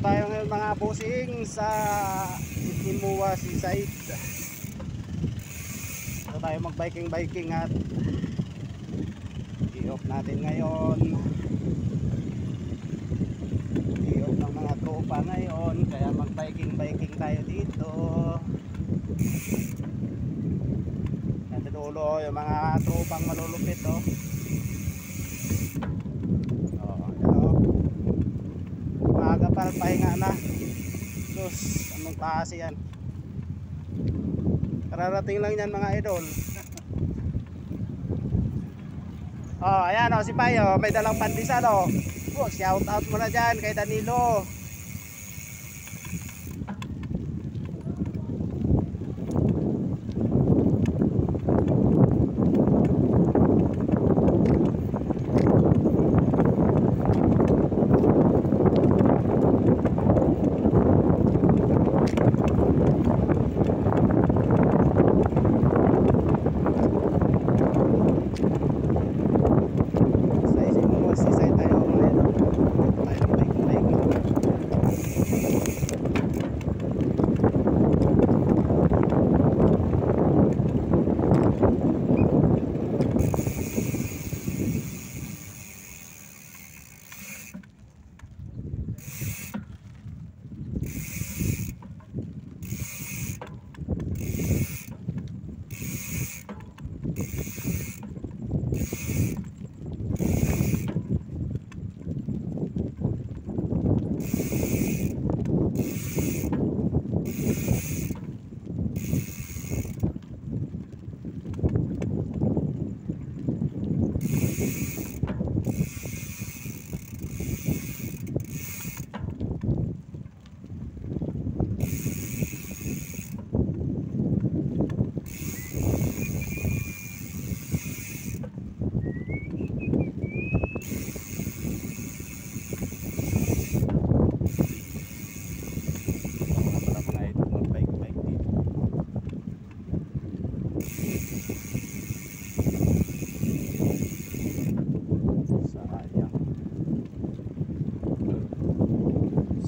tayo ngayon mga bossing sa Itimua Seaside. Dito tayo mag biking at i-off natin ngayon. I-off ng mga tropa ngayon, kaya mag biking tayo dito. Nasa dulo yung mga tropang malulupit oh. Para pahinga na. Sus, anong klase yan? Kararating lang yan mga idol. Oh, ayan oh, si Payo, may dalang pandesal oh. Oh, shout out mo na dyan kay Danilo.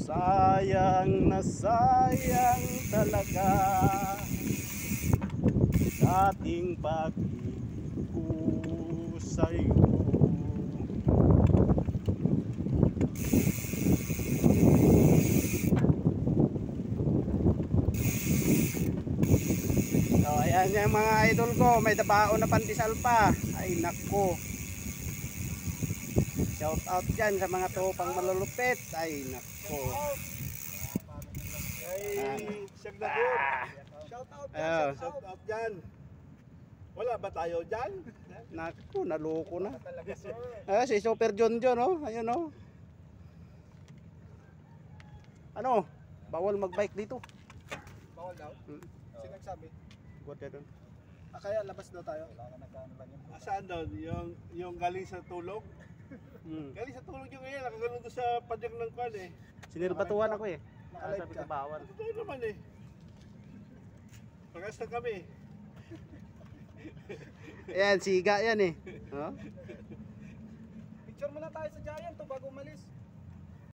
Sayang na sayang talaga ating pag-ibig ko sa'yo. So ayan yung mga idol ko, may dabao na pandesal pa. Ay nako, shout out dyan sa mga tropang malulupit. Ay nako, shout out dyan. Wala ba tayo dyan? naku, naloko na. Si Super John oh, ayun oh. Ano, bawal magbike dito. Bawal daw? Sino nagsabi? Good na doon. Kaya labas daw tayo? Saan daw? Yung galing sa tulog? Galing sa tulog yung ngayon, nakaganoon doon sa padyang ng kwan eh. Sinilpatuan ako eh. Sabi ko bawal. Totoo naman eh. Pagas na kami. Ayan, siga yan eh. Huh? Picture muna tayo sa Giant to bago